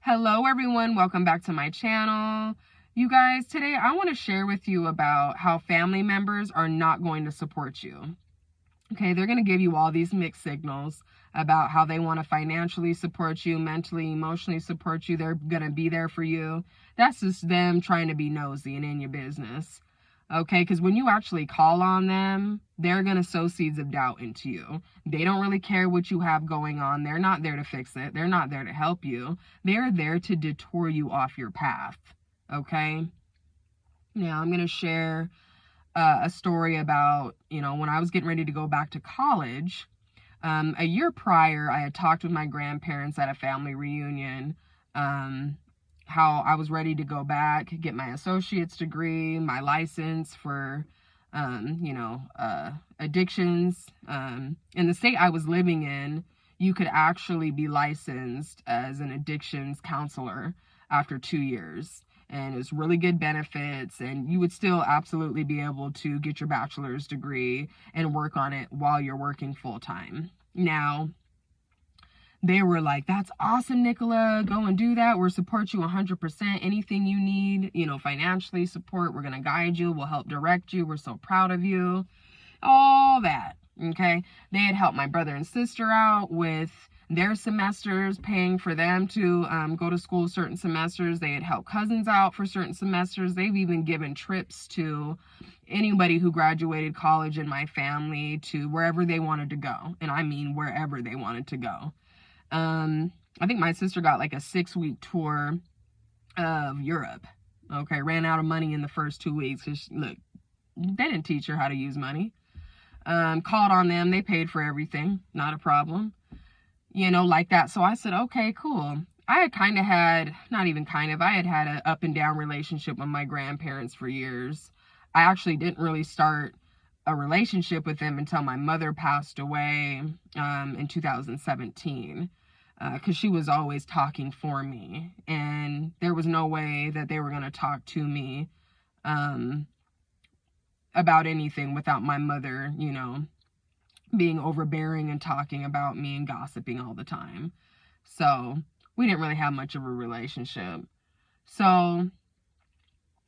Hello everyone, welcome back to my channel. You guys, today I want to share with you about how family members are not going to support you. Okay, they're going to give you all these mixed signals about how they want to financially support you, mentally, emotionally support you. They're going to be there for you. That's just them trying to be nosy and in your business. Okay, because when you actually call on them, they're going to sow seeds of doubt into you. They don't really care what you have going on. They're not there to fix it. They're not there to help you. They're there to detour you off your path. Okay? Now, I'm going to share a story about, when I was getting ready to go back to college. A year prior, I had talked with my grandparents at a family reunion, how I was ready to go back, get my associate's degree, my license for, addictions. In the state I was living in, you could actually be licensed as an addictions counselor after 2 years. And it was really good benefits, and you would still absolutely be able to get your bachelor's degree and work on it while you're working full time. Now, they were like, that's awesome, Nicola, go and do that. We'll support you 100%. Anything you need, financially support, we're going to guide you. We'll help direct you. We're so proud of you. All that, okay? They had helped my brother and sister out with their semesters, paying for them to go to school certain semesters. They had helped cousins out for certain semesters. They've even given trips to anybody who graduated college in my family to wherever they wanted to go. And I mean wherever they wanted to go. I think my sister got like a 6-week tour of Europe. Okay, ran out of money in the first 2 weeks. Cause look, they didn't teach her how to use money. Called on them. They paid for everything. Not a problem. Like that. So I said, okay, cool. I had had an up and down relationship with my grandparents for years. I actually didn't really start a relationship with them until my mother passed away in 2017, because she was always talking for me, and there was no way that they were going to talk to me about anything without my mother, being overbearing and talking about me and gossiping all the time. So we didn't really have much of a relationship. So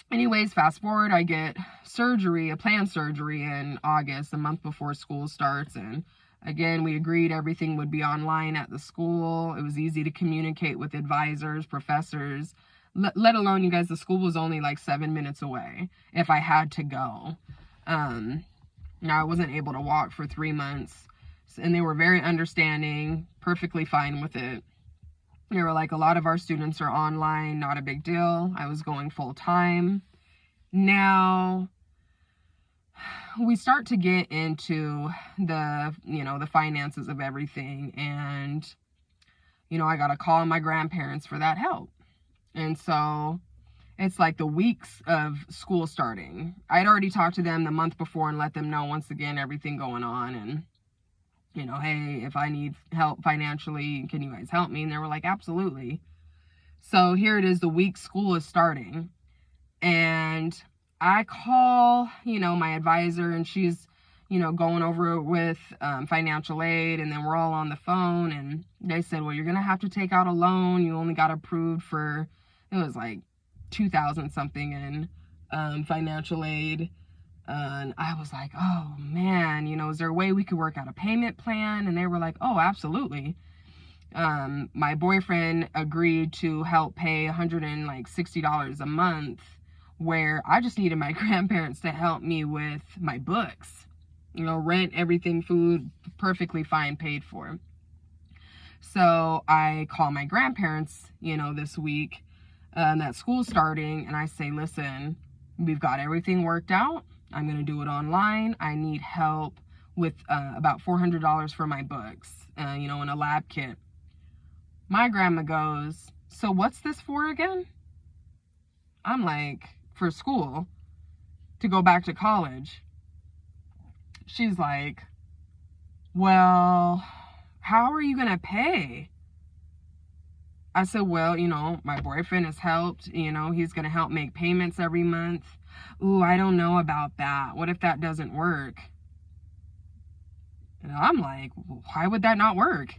anyways, fast forward, I get surgery, a planned surgery in August, a month before school starts. And again, we agreed everything would be online at the school. It was easy to communicate with advisors, professors, let alone, you guys, the school was only like 7 minutes away if I had to go. Now, I wasn't able to walk for 3 months, and they were very understanding, perfectly fine with it. They were like, a lot of our students are online, not a big deal. I was going full time. Now, we start to get into the finances of everything, and, I got to call my grandparents for that help. And so it's like the weeks of school starting. I'd already talked to them the month before and let them know, once again, everything going on. And, hey, if I need help financially, can you guys help me? And they were like, absolutely. So here it is, the week school is starting. And I call, my advisor, and she's, going over it with financial aid. And then we're all on the phone. And they said, well, you're going to have to take out a loan. You only got approved for, it was like 2,000 something in financial aid. And I was like, oh man, is there a way we could work out a payment plan? And they were like, oh, absolutely. My boyfriend agreed to help pay $160 a month, where I just needed my grandparents to help me with my books, rent, everything, food, perfectly fine, paid for. So I call my grandparents, this week, that school's starting, and I say, listen, we've got everything worked out. I'm going to do it online. I need help with about $400 for my books, in a lab kit. My grandma goes, so what's this for again? I'm like, for school, to go back to college. She's like, well, how are you going to pay? I said, well, my boyfriend has helped, he's going to help make payments every month. Ooh, I don't know about that. What if that doesn't work? And I'm like, why would that not work?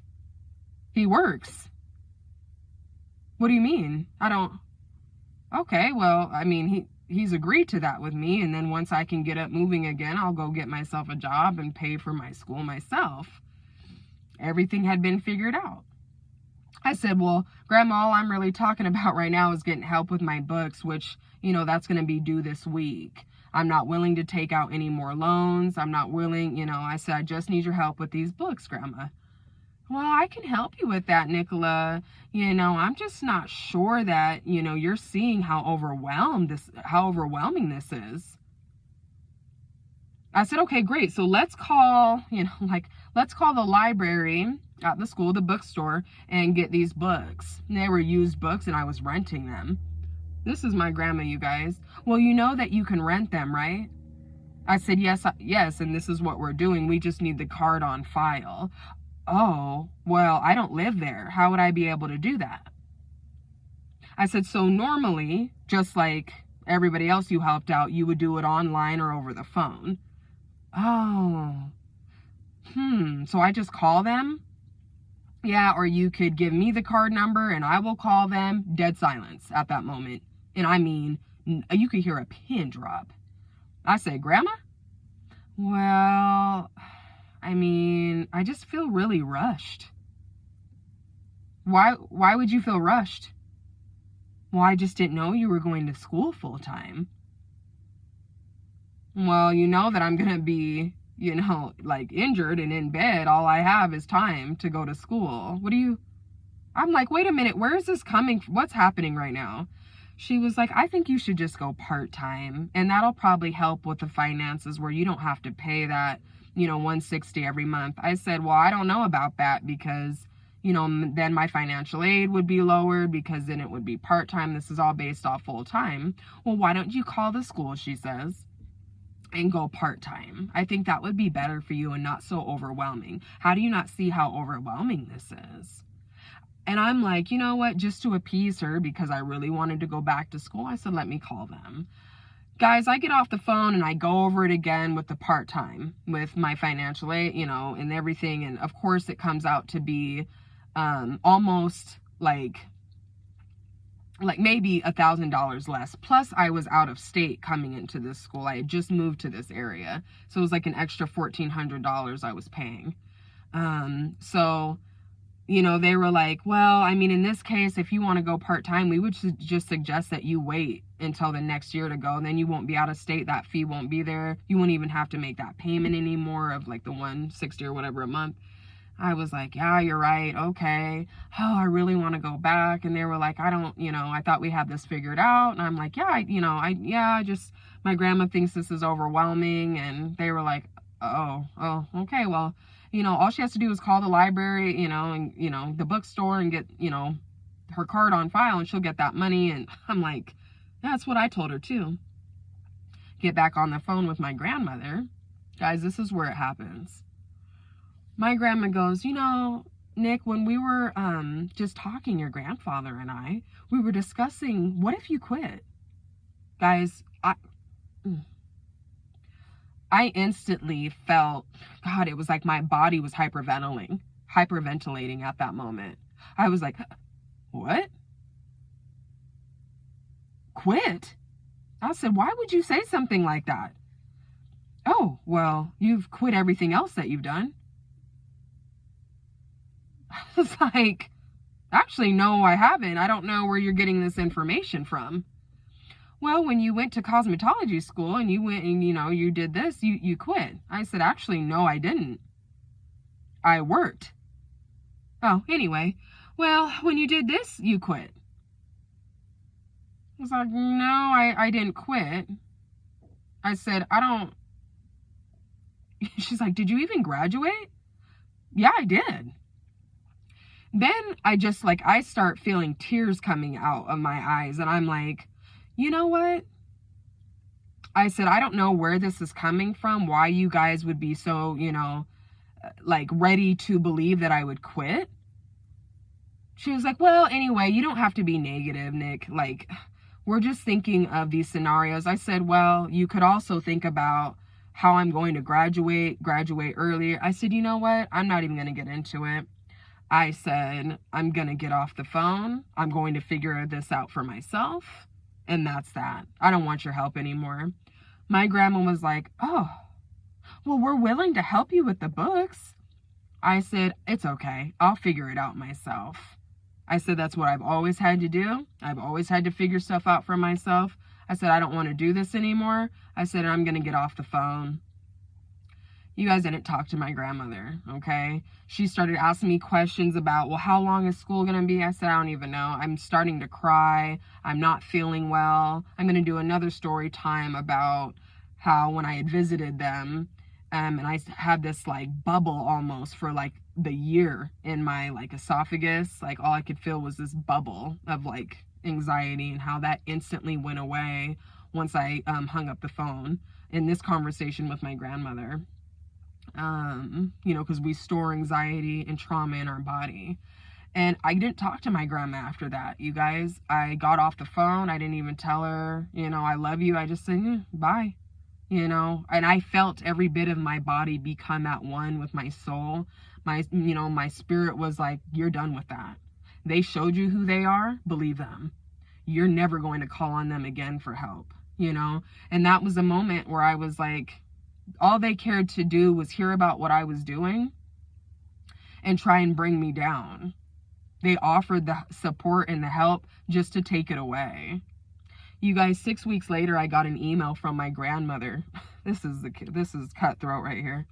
He works. What do you mean? I don't, okay, well, I mean, he's agreed to that with me, and then once I can get up moving again, I'll go get myself a job and pay for my school myself. Everything had been figured out. I said, well, Grandma, all I'm really talking about right now is getting help with my books, which, that's going to be due this week. I'm not willing to take out any more loans. I'm not willing, I said, I just need your help with these books, Grandma. Well, I can help you with that, Nicola. I'm just not sure that, you're seeing how overwhelming this is. I said, okay, great. So let's call, let's call the library at the school, the bookstore, and get these books. And they were used books and I was renting them. This is my grandma, you guys. Well, you know that you can rent them, right? I said, yes, and this is what we're doing. We just need the card on file. Oh, well, I don't live there. How would I be able to do that? I said, so normally, just like everybody else you helped out, you would do it online or over the phone. Oh, so I just call them? Yeah, or you could give me the card number and I will call them. Dead silence at that moment. And I mean, you could hear a pin drop. I said, Grandma? Well, I mean, I just feel really rushed. Why would you feel rushed? Well, I just didn't know you were going to school full time. Well, you know that I'm going to be, injured and in bed. All I have is time to go to school. I'm like, wait a minute, where is this coming from? What's happening right now? She was like, I think you should just go part-time, and that'll probably help with the finances where you don't have to pay that, $160 every month. I said, well, I don't know about that because, then my financial aid would be lowered because then it would be part-time. This is all based off full-time. Well, why don't you call the school, she says, and go part-time? I think that would be better for you and not so overwhelming. How do you not see how overwhelming this is? And I'm like, you know what, just to appease her because I really wanted to go back to school, I said, let me call them. Guys, I get off the phone and I go over it again with the part-time, with my financial aid, and everything. And of course it comes out to be almost like maybe $1,000 less. Plus I was out of state coming into this school. I had just moved to this area. So it was like an extra $1,400 I was paying. So they were like, well, I mean, in this case, if you want to go part-time, we would just suggest that you wait until the next year to go. And then you won't be out of state. That fee won't be there. You won't even have to make that payment anymore of like the $160 or whatever a month. I was like, yeah, you're right. Okay. Oh, I really want to go back. And they were like, I thought we had this figured out. And I'm like, yeah, my grandma thinks this is overwhelming. And they were like, oh, okay. Well, all she has to do is call the library, and, the bookstore and get, her card on file and she'll get that money. And I'm like, that's what I told her too. Get back on the phone with my grandmother. Guys, this is where it happens. My grandma goes, Nick, when we were just talking, your grandfather and I, we were discussing, what if you quit? Guys, I instantly felt, God, it was like my body was hyperventilating at that moment. I was like, what? Quit? I said, why would you say something like that? Oh, well, you've quit everything else that you've done. I was like, actually, no, I haven't. I don't know where you're getting this information from. Well, when you went to cosmetology school and you went and, you did this, you quit. I said, actually, no, I didn't. I worked. Oh, anyway, well, when you did this, you quit. I was like, no, I didn't quit. I said, I don't. She's like, did you even graduate? Yeah, I did. Then I start feeling tears coming out of my eyes. And I'm like, you know what? I said, I don't know where this is coming from, why you guys would be so, ready to believe that I would quit. She was like, well, anyway, you don't have to be negative, Nick. We're just thinking of these scenarios. I said, well, you could also think about how I'm going to graduate earlier. I said, you know what? I'm not even going to get into it. I said, I'm going to get off the phone. I'm going to figure this out for myself. And that's that. I don't want your help anymore. My grandma was like, oh, well, we're willing to help you with the books. I said, it's okay. I'll figure it out myself. I said, that's what I've always had to do. I've always had to figure stuff out for myself. I said, I don't want to do this anymore. I said, I'm going to get off the phone. You guys didn't talk to my grandmother, okay? She started asking me questions about, well, how long is school going to be? I said, I don't even know. I'm starting to cry. I'm not feeling well. I'm going to do another story time about how when I had visited them, and I had this like bubble almost for like the year in my like esophagus. Like all I could feel was this bubble of like anxiety, and how that instantly went away once I hung up the phone in this conversation with my grandmother. You know, because we store anxiety and trauma in our body. And I didn't talk to my grandma after that, you guys. I got off the phone. I didn't even tell her, you know, I love you. I just said, bye, you know. And I felt every bit of my body become at one with my soul. My spirit was like, you're done with that. They showed you who they are. Believe them. You're never going to call on them again for help, you know. And that was a moment where I was like, all they cared to do was hear about what I was doing and try and bring me down. They offered the support and the help just to take it away. You guys, 6 weeks later, I got an email from my grandmother. This is cutthroat right here.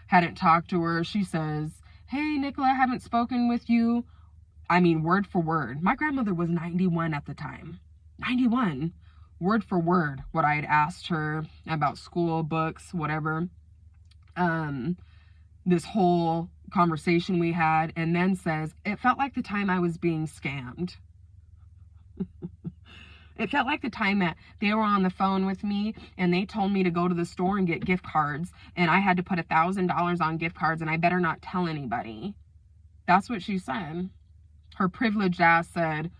Hadn't talked to her. She says, hey, Nicola, I haven't spoken with you. I mean, word for word. My grandmother was 91 at the time. 91. Word for word what I had asked her about school, books, whatever. This whole conversation we had, and then says, it felt like the time I was being scammed. It felt like the time that they were on the phone with me and they told me to go to the store and get gift cards, and I had to put $1,000 on gift cards, and I better not tell anybody. That's what she said. Her privileged ass said,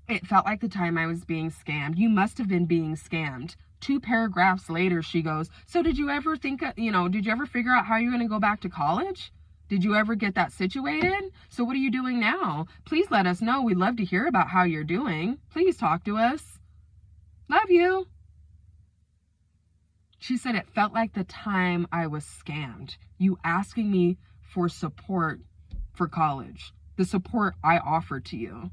it felt like the time I was being scammed. You must have been being scammed. 2 paragraphs later, she goes, so did you ever think, did you ever figure out how you're going to go back to college? Did you ever get that situated? So what are you doing now? Please let us know. We'd love to hear about how you're doing. Please talk to us. Love you. She said, it felt like the time I was scammed. You asking me for support for college. The support I offered to you.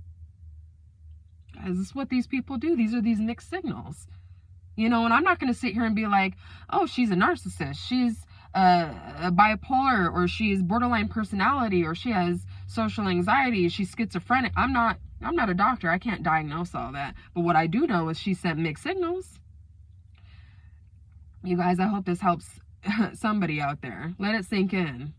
Guys, this is what these people do. These are these mixed signals. You know, and I'm not going to sit here and be like, oh, she's a narcissist. She's a bipolar, or she's borderline personality, or she has social anxiety. She's schizophrenic. I'm not a doctor. I can't diagnose all that. But what I do know is she sent mixed signals. You guys, I hope this helps somebody out there. Let it sink in.